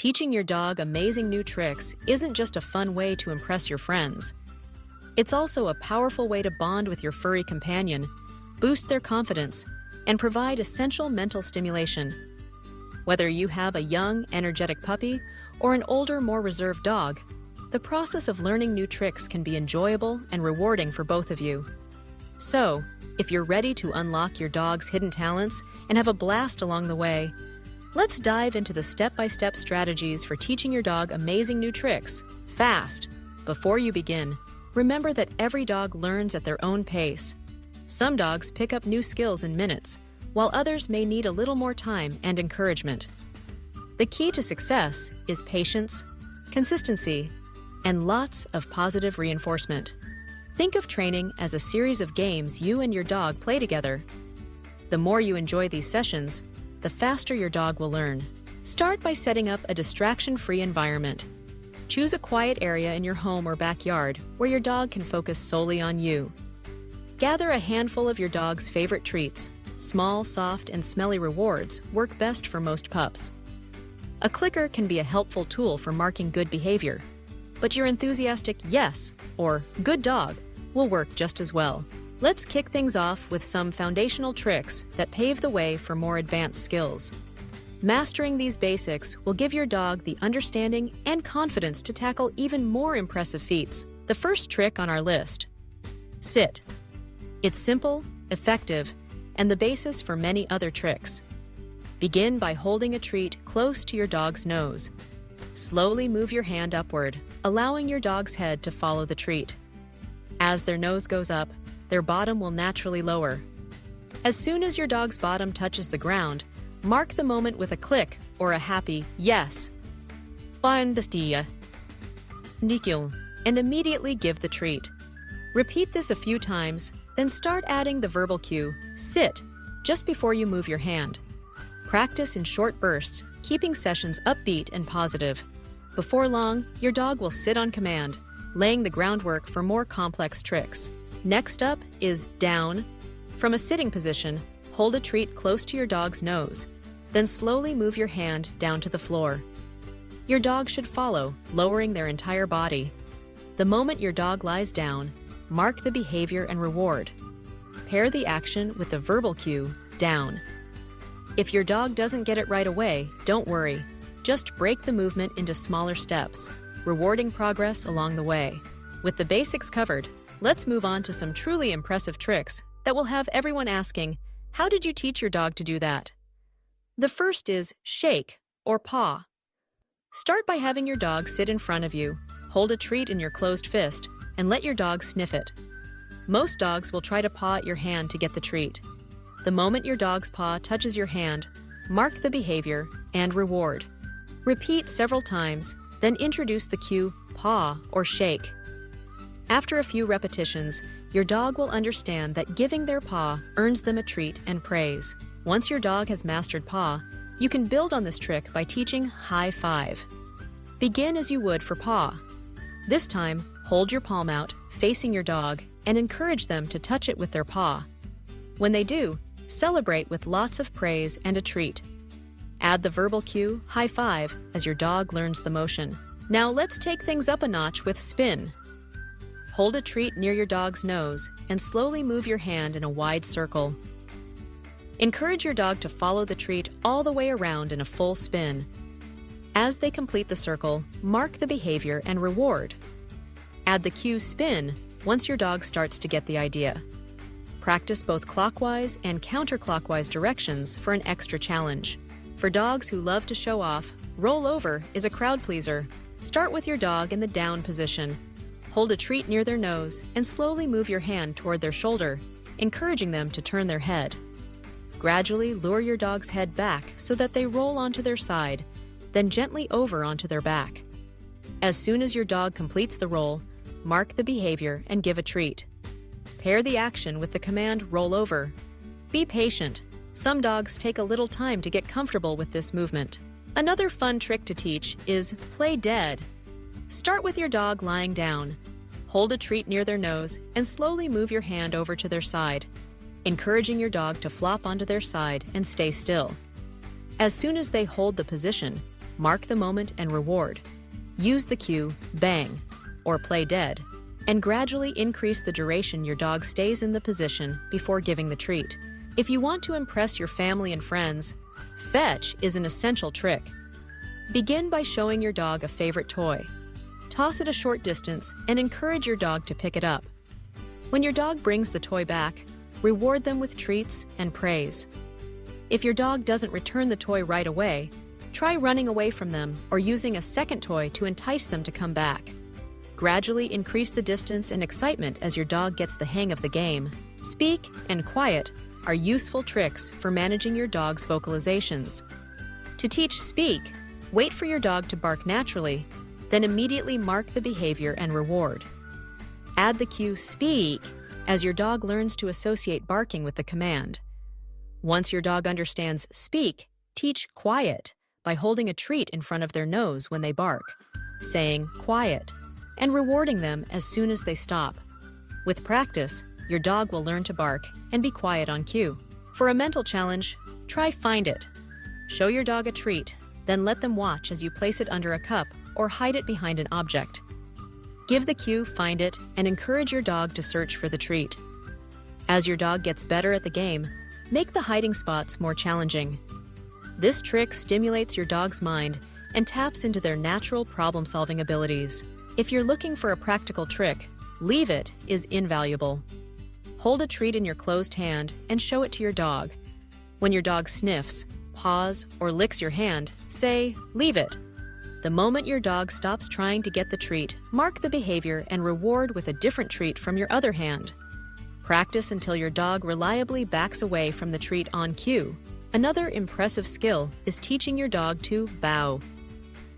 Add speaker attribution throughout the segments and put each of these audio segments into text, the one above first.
Speaker 1: Teaching your dog amazing new tricks isn't just a fun way to impress your friends. It's also a powerful way to bond with your furry companion, boost their confidence, and provide essential mental stimulation. Whether you have a young, energetic puppy or an older, more reserved dog, the process of learning new tricks can be enjoyable and rewarding for both of you. So, if you're ready to unlock your dog's hidden talents and have a blast along the way, let's dive into the step-by-step strategies for teaching your dog amazing new tricks, fast. Before you begin, remember that every dog learns at their own pace. Some dogs pick up new skills in minutes, while others may need a little more time and encouragement. The key to success is patience, consistency, and lots of positive reinforcement. Think of training as a series of games you and your dog play together. The more you enjoy these sessions, the faster your dog will learn. Start by setting up a distraction-free environment. Choose a quiet area in your home or backyard where your dog can focus solely on you. Gather a handful of your dog's favorite treats. Small, soft, and smelly rewards work best for most pups. A clicker can be a helpful tool for marking good behavior, but your enthusiastic yes or good dog will work just as well. Let's kick things off with some foundational tricks that pave the way for more advanced skills. Mastering these basics will give your dog the understanding and confidence to tackle even more impressive feats. The first trick on our list: sit. It's simple, effective, and the basis for many other tricks. Begin by holding a treat close to your dog's nose. Slowly move your hand upward, allowing your dog's head to follow the treat. As their nose goes up, their bottom will naturally lower. As soon as your dog's bottom touches the ground, mark the moment with a click or a happy yes. And immediately give the treat. Repeat this a few times, then start adding the verbal cue, sit, just before you move your hand. Practice in short bursts, keeping sessions upbeat and positive. Before long, your dog will sit on command, laying the groundwork for more complex tricks. Next up is down. From a sitting position, hold a treat close to your dog's nose, then slowly move your hand down to the floor. Your dog should follow, lowering their entire body. The moment your dog lies down, mark the behavior and reward. Pair the action with the verbal cue, down. If your dog doesn't get it right away, don't worry. Just break the movement into smaller steps, rewarding progress along the way. With the basics covered, let's move on to some truly impressive tricks that will have everyone asking, how did you teach your dog to do that? The first is shake or paw. Start by having your dog sit in front of you, hold a treat in your closed fist, and let your dog sniff it. Most dogs will try to paw at your hand to get the treat. The moment your dog's paw touches your hand, mark the behavior and reward. Repeat several times, then introduce the cue paw or shake. After a few repetitions, your dog will understand that giving their paw earns them a treat and praise. Once your dog has mastered paw, you can build on this trick by teaching high five. Begin as you would for paw. This time, hold your palm out, facing your dog, and encourage them to touch it with their paw. When they do, celebrate with lots of praise and a treat. Add the verbal cue, high five, as your dog learns the motion. Now let's take things up a notch with spin. Hold a treat near your dog's nose and slowly move your hand in a wide circle. Encourage your dog to follow the treat all the way around in a full spin. As they complete the circle, mark the behavior and reward. Add the cue spin once your dog starts to get the idea. Practice both clockwise and counterclockwise directions for an extra challenge. For dogs who love to show off, roll over is a crowd pleaser. Start with your dog in the down position. Hold a treat near their nose and slowly move your hand toward their shoulder, encouraging them to turn their head. Gradually lure your dog's head back so that they roll onto their side, then gently over onto their back. As soon as your dog completes the roll, mark the behavior and give a treat. Pair the action with the command roll over. Be patient. Some dogs take a little time to get comfortable with this movement. Another fun trick to teach is play dead. Start with your dog lying down. Hold a treat near their nose and slowly move your hand over to their side, encouraging your dog to flop onto their side and stay still. As soon as they hold the position, mark the moment and reward. Use the cue, bang, or play dead, and gradually increase the duration your dog stays in the position before giving the treat. If you want to impress your family and friends, fetch is an essential trick. Begin by showing your dog a favorite toy. Toss it a short distance and encourage your dog to pick it up. When your dog brings the toy back, reward them with treats and praise. If your dog doesn't return the toy right away, try running away from them or using a second toy to entice them to come back. Gradually increase the distance and excitement as your dog gets the hang of the game. Speak and quiet are useful tricks for managing your dog's vocalizations. To teach speak, wait for your dog to bark naturally, then immediately mark the behavior and reward. Add the cue speak as your dog learns to associate barking with the command. Once your dog understands speak, teach quiet by holding a treat in front of their nose when they bark, saying quiet, and rewarding them as soon as they stop. With practice, your dog will learn to bark and be quiet on cue. For a mental challenge, try Find It. Show your dog a treat, then let them watch as you place it under a cup or hide it behind an object. Give the cue, find it, and encourage your dog to search for the treat. As your dog gets better at the game, make the hiding spots more challenging. This trick stimulates your dog's mind and taps into their natural problem-solving abilities. If you're looking for a practical trick, Leave It is invaluable. Hold a treat in your closed hand and show it to your dog. When your dog sniffs, paws, or licks your hand, say, "Leave it." The moment your dog stops trying to get the treat, mark the behavior and reward with a different treat from your other hand. Practice until your dog reliably backs away from the treat on cue. Another impressive skill is teaching your dog to bow.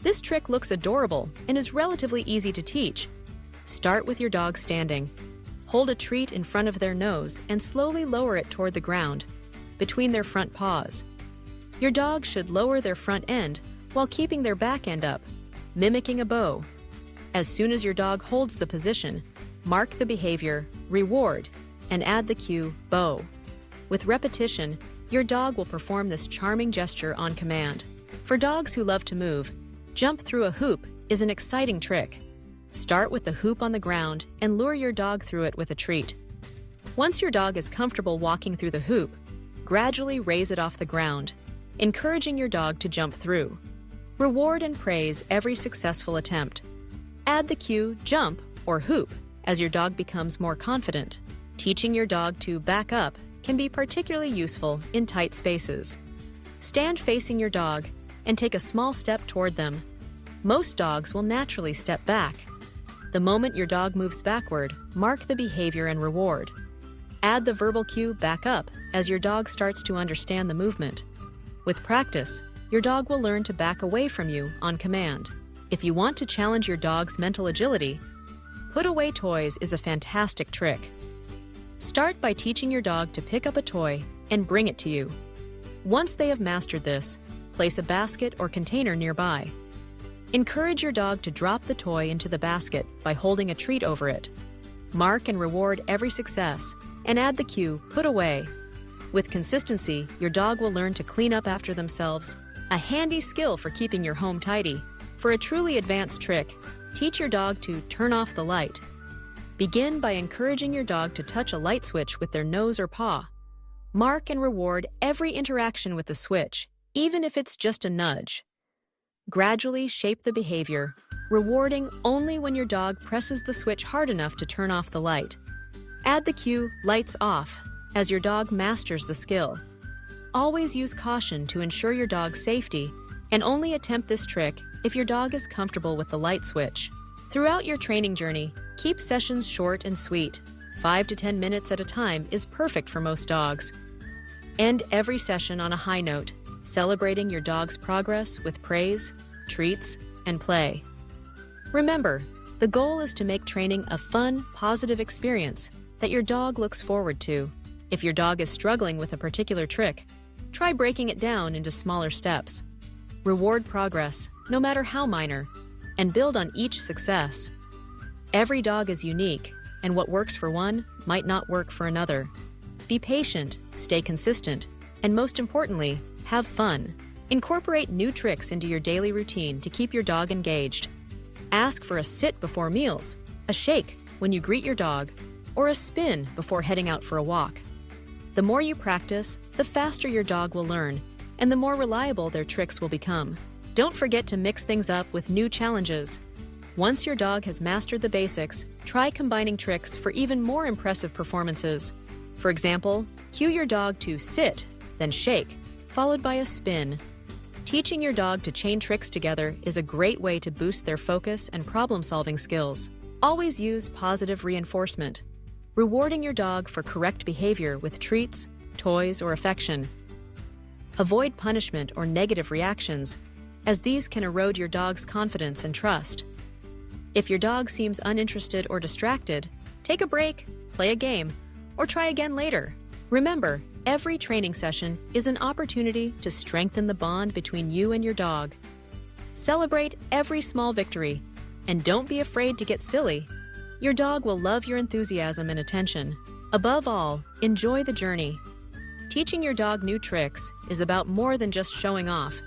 Speaker 1: This trick looks adorable and is relatively easy to teach. Start with your dog standing. Hold a treat in front of their nose and slowly lower it toward the ground, between their front paws. Your dog should lower their front end while keeping their back end up, mimicking a bow. As soon as your dog holds the position, mark the behavior, reward, and add the cue, bow. With repetition, your dog will perform this charming gesture on command. For dogs who love to move, jump through a hoop is an exciting trick. Start with the hoop on the ground and lure your dog through it with a treat. Once your dog is comfortable walking through the hoop, gradually raise it off the ground, encouraging your dog to jump through. Reward and praise every successful attempt. Add the cue, jump, or hoop as your dog becomes more confident. Teaching your dog to back up can be particularly useful in tight spaces. Stand facing your dog and take a small step toward them. Most dogs will naturally step back. The moment your dog moves backward, mark the behavior and reward. Add the verbal cue, back up, as your dog starts to understand the movement. With practice, your dog will learn to back away from you on command. If you want to challenge your dog's mental agility, put away toys is a fantastic trick. Start by teaching your dog to pick up a toy and bring it to you. Once they have mastered this, place a basket or container nearby. Encourage your dog to drop the toy into the basket by holding a treat over it. Mark and reward every success, and add the cue, put away. With consistency, your dog will learn to clean up after themselves, a handy skill for keeping your home tidy. For a truly advanced trick, teach your dog to turn off the light. Begin by encouraging your dog to touch a light switch with their nose or paw. Mark and reward every interaction with the switch, even if it's just a nudge. Gradually shape the behavior, rewarding only when your dog presses the switch hard enough to turn off the light. Add the cue, lights off, as your dog masters the skill. Always use caution to ensure your dog's safety, and only attempt this trick if your dog is comfortable with the light switch. Throughout your training journey, keep sessions short and sweet. 5 to 10 minutes at a time is perfect for most dogs. End every session on a high note, celebrating your dog's progress with praise, treats, and play. Remember, the goal is to make training a fun, positive experience that your dog looks forward to. If your dog is struggling with a particular trick, try breaking it down into smaller steps. Reward progress, no matter how minor, and build on each success. Every dog is unique, and what works for one might not work for another. Be patient, stay consistent, and most importantly, have fun. Incorporate new tricks into your daily routine to keep your dog engaged. Ask for a sit before meals, a shake when you greet your dog, or a spin before heading out for a walk. The more you practice, the faster your dog will learn, and the more reliable their tricks will become. Don't forget to mix things up with new challenges. Once your dog has mastered the basics, try combining tricks for even more impressive performances. For example, cue your dog to sit, then shake, followed by a spin. Teaching your dog to chain tricks together is a great way to boost their focus and problem-solving skills. Always use positive reinforcement, rewarding your dog for correct behavior with treats, toys, or affection. Avoid punishment or negative reactions, as these can erode your dog's confidence and trust. If your dog seems uninterested or distracted, take a break, play a game, or try again later. Remember, every training session is an opportunity to strengthen the bond between you and your dog. Celebrate every small victory, and don't be afraid to get silly. Your dog will love your enthusiasm and attention. Above all, enjoy the journey. Teaching your dog new tricks is about more than just showing off.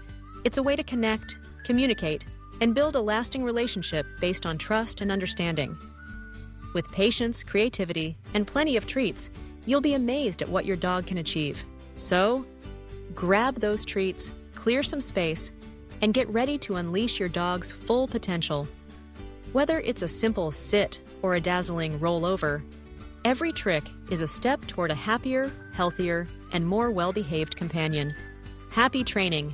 Speaker 1: It's a way to connect, communicate, and build a lasting relationship based on trust and understanding. With patience, creativity, and plenty of treats, you'll be amazed at what your dog can achieve. So, grab those treats, clear some space, and get ready to unleash your dog's full potential. Whether it's a simple sit or a dazzling roll over, every trick is a step toward a happier, healthier, and more well-behaved companion. Happy training!